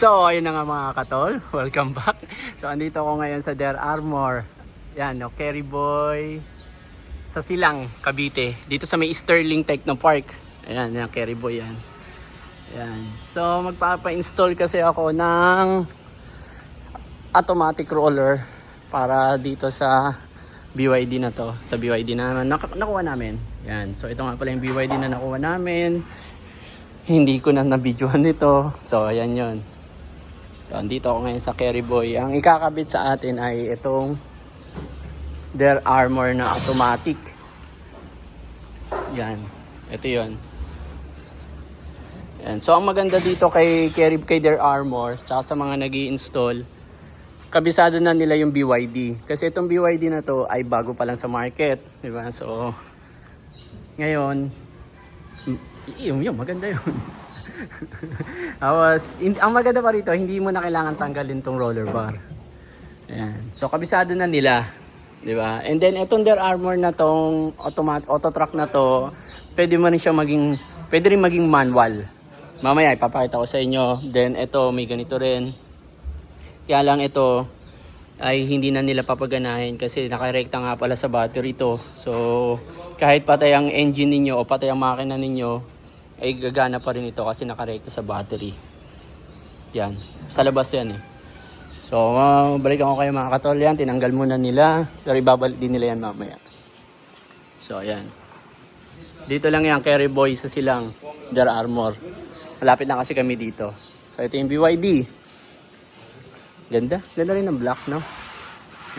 So, ayun na nga mga katol. Welcome back. So, andito ako ngayon sa Der Armour. Yan, no, Kerry Boy. Sa Silang, Cavite. Dito sa may Sterling Techno Park. Ayan, yan, Kerry Boy yan. Ayan. So, magpapa-install kasi ako ng automatic roller para dito sa BYD na to. Sa BYD na nakuha namin. Yan. So, ito nga pala yung BYD na nakuha namin. Hindi ko na na-videohan nito. So, ayan yun. So, andito ako ngayon sa Kerry Boy. Ang ikakabit sa atin ay itong Der Armour na automatic. Yan. Ito yun. Yan. So, ang maganda dito kay Der Armour, tsaka sa mga nag-i-install, kabisado na nila yung BYD. Kasi itong BYD na to ay bago pa lang sa market. Diba? So, ngayon, yung maganda yun. Ang maganda pa rito, hindi mo na kailangan tanggalin tong roller bar. Ayan. So, kabisado na nila. Diba? And then, itong Der Armour na tong auto truck na to, pwede rin maging manual. Mamaya, ipapakita ko sa inyo. Then, ito, may ganito rin. Kaya lang ito, ay hindi na nila papaganahin kasi nakarekta nga pala sa battery to. So, kahit patay ang engine ninyo o patay ang makina ninyo, ay gagana pa rin ito kasi nakarekta sa battery. Yan. Sa labas yan eh. So, balikan ko kayo mga katol yan. Tinanggal muna nila. Pero ibabalik din nila yan mamaya. So, ayan. Dito lang yan, Kerry Boy sa Silang, Der Armour. Malapit na kasi kami dito. So, ito yung BYD. Ganda. Ganda rin ang black, no?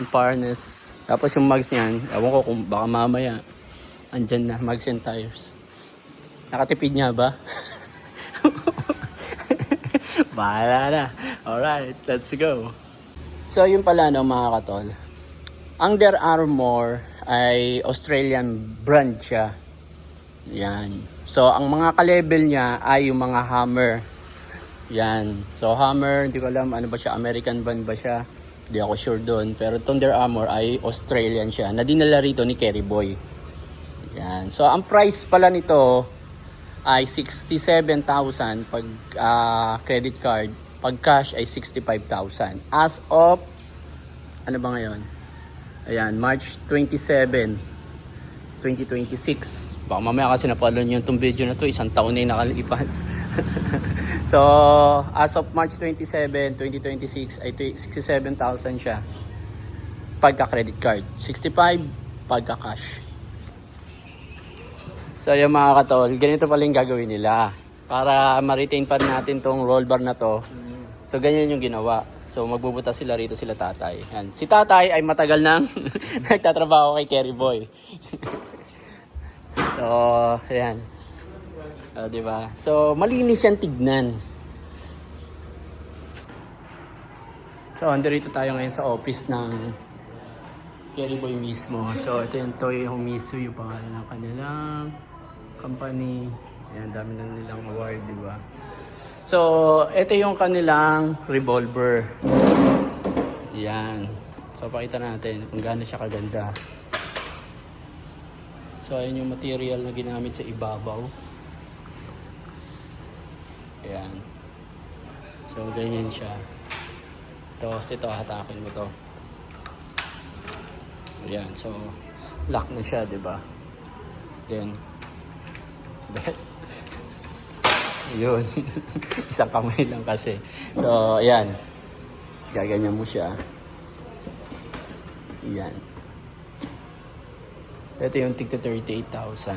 Yung harness. Tapos yung mags niyan, ewan ko kung baka mamaya andyan na, mags and tires. Nakatipid niya ba? Bahala na. Alright, let's go. So, yun pala no mga katol. Ang Der Armour ay Australian brand siya. Yan. So, ang mga ka-level niya ay yung mga Hammer. Yan. So, Hammer, hindi ko alam ano ba siya, American brand ba siya? Hindi ako sure doon. Pero itong Der Armour ay Australian siya. Na dinala rito ni Kerry Boy. Yan. So, ang price pala nito ay 67,000 pag credit card. Pag cash ay 65,000. As of, ano ba ngayon? Ayan, March 27, 2026. Baka mamaya kasi napalo nyo itong video na to, isang taon na yung nakalipas. So, as of March 27, 2026 ay 67,000 siya. Pagka credit card. 65 pagka cash. So, yung mga katol, ganito pala yung gagawin nila. Para ma-retain pa natin tong roll bar na to. So, ganyan yung ginawa. So, magbubutas sila rito sila tatay. Yan. Si tatay ay matagal nang nagtatrabaho kay Kerry Boy. So, ayan. Diba? So, malinis yan tignan. So, andito tayo ngayon sa office ng Kerry Boy mismo. So, ito yung Toy Homisu, yung pangalan ng kanilang company. Ayan, dami na nilang award, diba? So, ito yung kanilang revolver. Yan. So, pakita natin kung gaano siya kaganda. So, ayun yung material na ginamit sa ibabaw. Ayan. So, ganyan siya. Tapos, ito, hatakin mo to. Ayan. So, lock na siya, diba? Then, yun. Isang kamay lang kasi. So, ayan. Tapos gaganyan mo siya. Ayan. Ito yung tigta 38,000.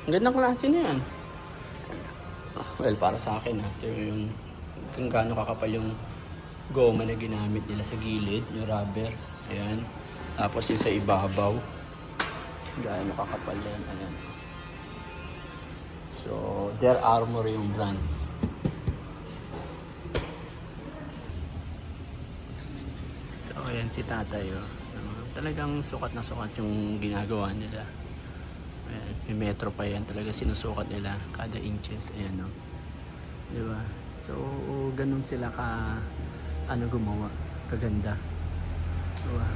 Ang gandang klase na yan. Well, para sa akin, ito yung kung gaano kakapal yung goma na ginamit nila sa gilid, yung rubber. Ayan. Tapos yung sa ibabaw. Gaano kakapal yan. Ayan. So, Der Armour yung brand. So, ayan si tatay. Oh. Talagang sukat na sukat yung ginagawa nila. Ayan, may metro pa yan. Talaga sinusukat nila kada inches. Ayan, oh. Diba? So, ganun sila gumawa. Kaganda. Diba?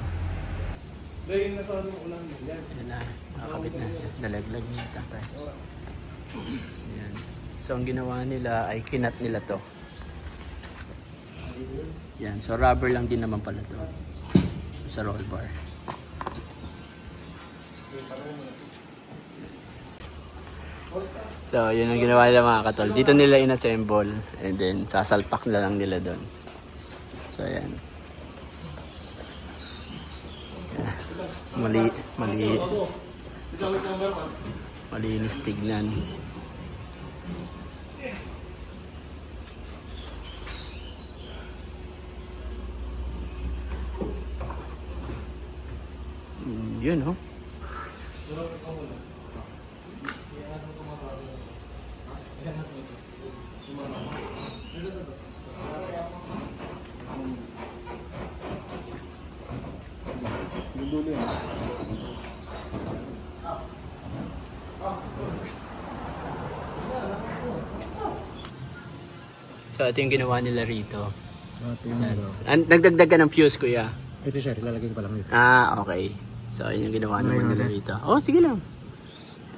Dahil nasa ulang yan. Ayan na. Nakakabit na. Dalaglag niya tatay. Ayan. So, ang ginawa nila ay kinat nila to. Yan, so rubber lang din naman pala to sa roll bar. So, yun ang ginawa nila mga katol. Dito nila inassemble and then sasalpak na lang nila doon. So, ayan. Malinis tignan. Yun, oh. Dulo yan. So, ito yung ginawa nila rito. Ito Nagdagdag ka ng fuse, kuya. sir, ilalagay ko pa lang dito. Ah, okay. So, yun yung ginawa naman nila rito. Oh, sige lang.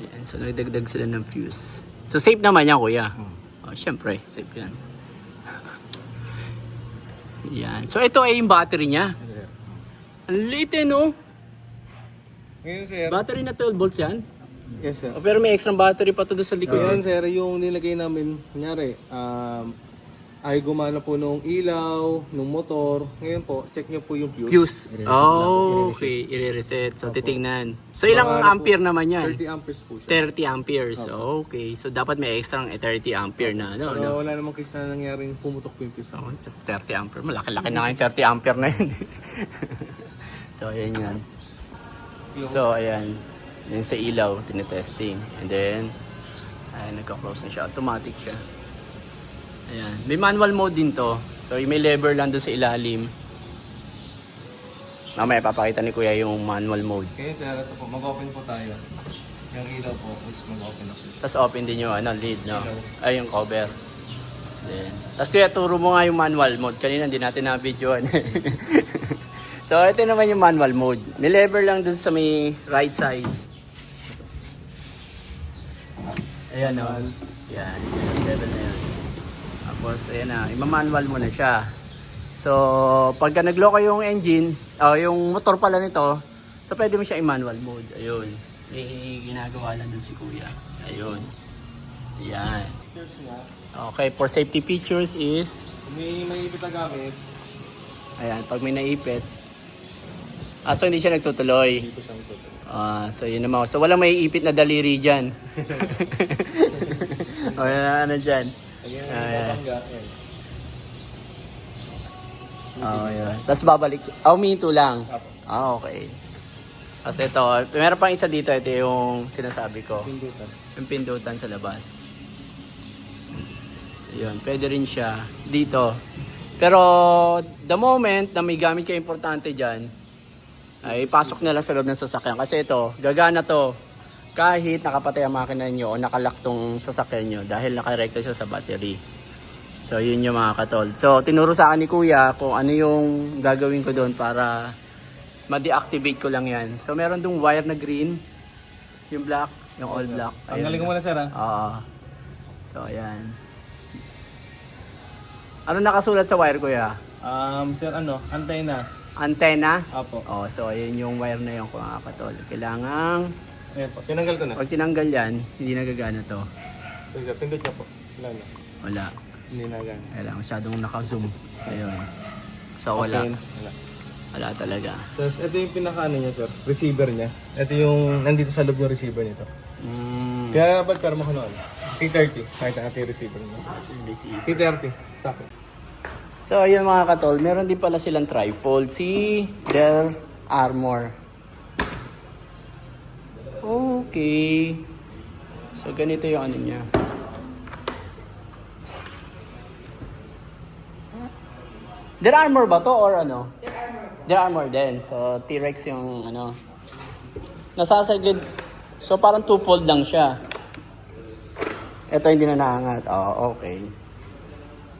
Ayan, so, nagdagdag sila ng fuse. So, safe naman yan, kuya. Oh, syempre, safe yan. Yan. So, ito ay yung battery niya. Ito, sir. Ang liit eh, no? Ngayon sir. Battery na 12 volts yan. Yes sir. Oh, pero may extra battery pa to doon sa likod. Ngayon sir, yung nilagay namin, kunyari, ay gumana po nung ilaw, nung motor. Ngayon po, check nyo po yung fuse. Fuse. Oh, okay. I-reset. So, titingnan. So, ilang Mga ano ampere po, naman yan? 30 amperes po siya. 30 amperes. Okay. So, dapat may extra 30 ampere na. No, Pero no? wala namang case na nangyaring pumutok po yung fuse. So, 30 ampere. Malaki-laki na nga yung 30 ampere na yun. So, ayan yan. So, ayan. Yung sa ilaw, tinetesting. And then, ayan, nagka-close na siya. Automatic siya. Ayan. May manual mode din to. So, may lever lang doon sa ilalim. Mamaya, papakita ni Kuya yung manual mode. Ngayon sir, ito po, mag-open po tayo. Yung ilaw po, is mag-open na po. Tapos open din yung lid, no? Ay, yung cover. Then, tapos Kuya, turo mo nga yung manual mode. Kanina, hindi natin na-videoan. So, ito naman yung manual mode. May lever lang dun sa may right side. Ayan, no? Yan, yung level na yan. Tapos, ayan na, ima-manual mo na siya. So, pagka nag-lock yung engine, yung motor pala nito, so pwede mo siya i-manual mode. Ayun. May ginagawa lang dun si Kuya. Ayun. Ayan. Features nga, Okay, for safety features is, may ipit na gamit, ayan, pag may naipit, so hindi siya nagtutuloy. dito siyang tutok. So yun naman. So walang may ipit na daliri dyan. Wala na dyan. Ayan, Ayan. babangga, ayan. Yun. Tapos babalik. Huminto lang. Apo. Okay. Tapos ito, meron pang isa dito. Ito yung sinasabi ko. Pindutan. Yung pindutan sa labas. Yun, pwede rin siya dito. Pero the moment na may gamit kayo importante dyan, ay pasok na lang sa loob ng sasakyan. Kasi ito, gagana to kahit nakapatay ang makina nyo o nakalak tong sasakyan nyo dahil nakarekta siya sa battery. So yun yung mga katol. So tinuro sa akin ni Kuya kung ano yung gagawin ko doon para ma-deactivate ko lang yan. So meron dong wire na green, yung black, yung all black. Tanggalin ko muna sir ha. Oo. So ayan. Ano nakasulat sa wire, Kuya? Sir antenna. Antenna? Apo. Oh, so ayun yung wire na yun kung kakatol. Kailangan, Ayan po, tinanggal ko na. pag tinanggal yan, hindi nagagana to. Sige, pindot niya po. Wala na. Wala. Hindi na gana. Kailangan masyadong naka-zoom. Ayun. So wala. Okay, wala. Wala talaga. Tapos ito yung pinaka niya sir, receiver niya. Ito yung nandito sa loob yung receiver nito. Kaya ba't pero mo ko noon? T30, kahit ang ating receiver niya. T30, sakto. So ayun mga katol, meron din pala silang trifold. Si Del Armor. Okay. So ganito yung ano niya. Del Armor ba to or ano? Del Armor din. So T-Rex yung ano. Nasasagid. So parang two-fold lang siya. Ito hindi na naangat. Oh, okay.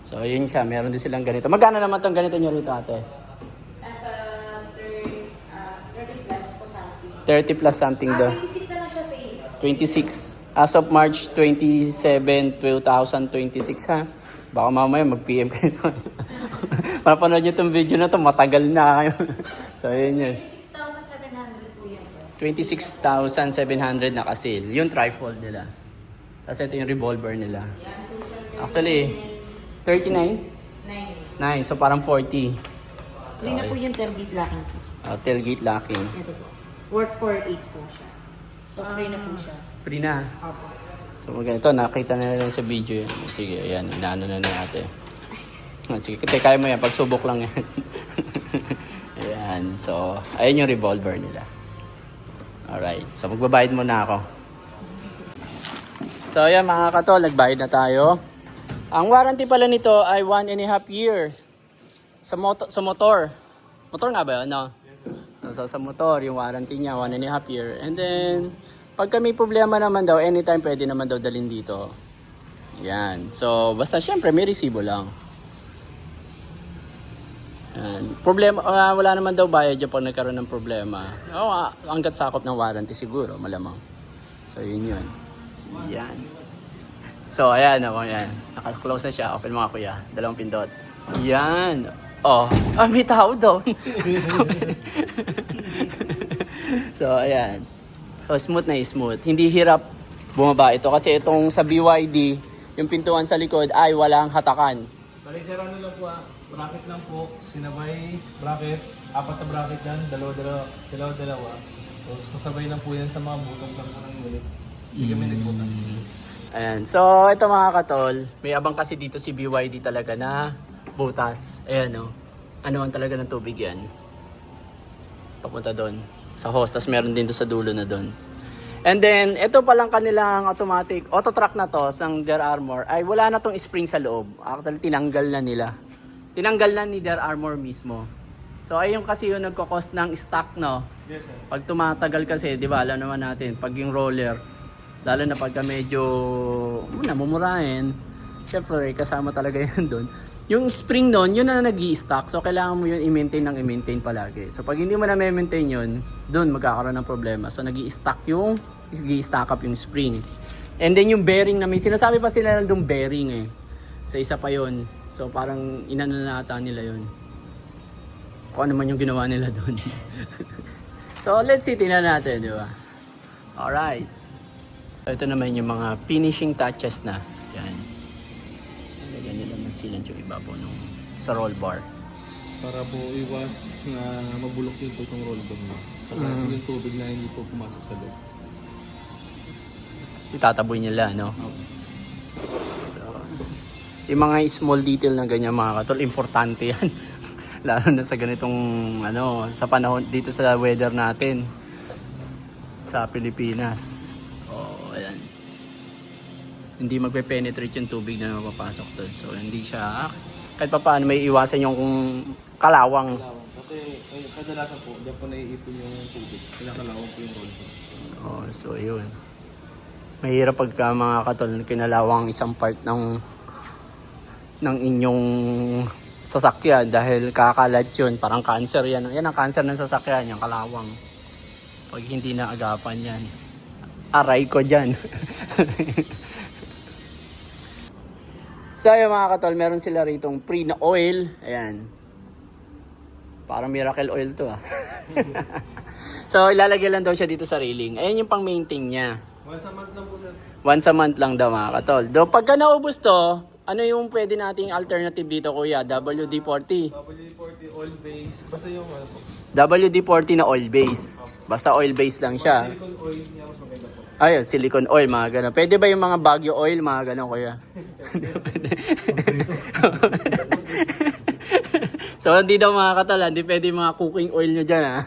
So yun siya, meron din silang ganito. Magkano naman tong ganito nyo rito, ate? Nasa 30 plus po something. 30 plus something daw. 26 na lang siya sa iyo. 26. As of March 27, 2026 ha. Baka mamaya mag-PM kayo. Mapanood nyo itong video na to, matagal na kayo. So, yun yun. 26,700 po yan, sir. 26,700 na kasi. Yung trifold nila. Kasi ito yung revolver nila. Yan po, sir. Actually, 39? 9. 9. So, parang 40. Free na po yung tailgate locking po. Tailgate locking. Ito po. Worth 48 po siya. So, free na po siya. Free na. Opo. So, ganito, nakita na lang sa video yan. Sige, ayan, inaano na ni ate. Sige, kaya mo yan, pagsubok lang yan. Ayan, so, ayun yung revolver nila. Alright, so magbabayad muna ako. So, ayan mga katol, nagbayad na tayo. Ang warranty pala nito ay 1.5 year sa motor. Motor nga ba yun? No? So, sa motor, yung warranty niya, 1.5 year. And then, pagka may problema naman daw, anytime pwede naman daw dalhin dito. Yan. So, basta syempre may resibo lang. Yan. Problema, wala naman daw bayad yung pag nagkaroon ng problema. Hanggat sakop ng warranty siguro, malamang. So, yun yun. Yan. So, ayan ako, yan. Naka-close na siya. Open mga kuya. 2 pindot. Yan. Oh, may tao daw. So, ayan. So, smooth na smooth. Hindi hirap bumaba ito kasi itong sa BYD, yung pintuan sa likod ay walang hatakan. Balik sir, ano lang po bracket lang po, sinabay bracket, 4 na bracket yan, dalawa. So, sasabay lang po yan sa mga butas lang po ng unit. Hindi kami nagbutas. Ayan. So, ito mga katol, may abang kasi dito si BYD talaga na butas. Ayan o. Ano man talaga ng tubig yan. Papunta doon sa hose, tas meron din doon sa dulo na doon. And then, ito palang kanilang automatic, auto truck na to, ng Dear Armor, ay wala na tong spring sa loob. Actually, tinanggal na nila. Tinanggal na ni Dear Armor mismo. So, ayun kasi yung nagko-cost ng stock, no? Yes sir. Pag tumatagal kasi, di ba, alam naman natin, pag yung roller, lalo na pagka medyo namumurahin, syempre, kasama talaga yun doon. Yung spring nun, yun na nag-i-stock. So, kailangan mo yun i-maintain ng i-maintain palagi. So, pag hindi mo na maintain yun, doon magkakaroon ng problema. So, nag-i-stock up yung spring. And then, yung bearing na may sinasabi pa sila doon bearing eh. So, isa pa yun. So, parang inananata nila yun. Kung ano man yung ginawa nila doon. So, let's see, tingnan natin, di ba? Alright. So, ito naman yung mga finishing touches na. Yan. Lagyan nila ng sealant yung ibabaw sa roll bar. Para po iwas na mabulok din po itong roll bar mo. Saka yung tubig na hindi po pumasok sa loob. Itataboy nila, no? So, yung mga small detail na ganyan mga katol, importante yan. Lalo na sa ganitong, sa panahon, dito sa weather natin. Sa Pilipinas. Oh, ayan. Hindi magpe-penetrate yung tubig na mapapasok doon. So, hindi siya, kahit pa paano may iwasan yung kalawang. Kasi kadalasan po, diyan po naiipon yung tubig. Kinakalawang po yung roll bar. Oh, so yun. Mahirap pagka mga katol kinalawang isang part ng inyong sasakyan dahil kakalat yun. Parang cancer yan. Yan ang cancer ng sasakyan, yung kalawang. Pag hindi na agapan yan. Aray ko dyan. So yung mga katol, meron sila ritong free na oil. Ayan. Parang miracle oil to ah. So ilalagay lang daw siya dito sa railing. Ayan yung pang-maintain niya. Once a month lang po sir. Once a month lang daw mga katol. Do pagka naubos to, ano yung pwede nating alternative dito kuya? WD-40. WD-40 oil base. Basta yung po. WD-40 na oil base. Basta oil base lang siya. Silicone oil niya mas maganda po. Ayun, silicone oil, mga gano'n. Pwede ba yung mga Baguio oil, mga gano'n kuya? So, hindi daw mga katala, hindi pwede yung mga cooking oil nyo dyan ha.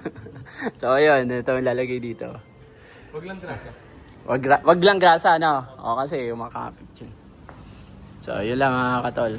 So, ayun, ito yung lalagay dito. Wag lang grasa. Wag lang grasa, no? O, kasi yung makakapit yun. So, yun lang mga katol.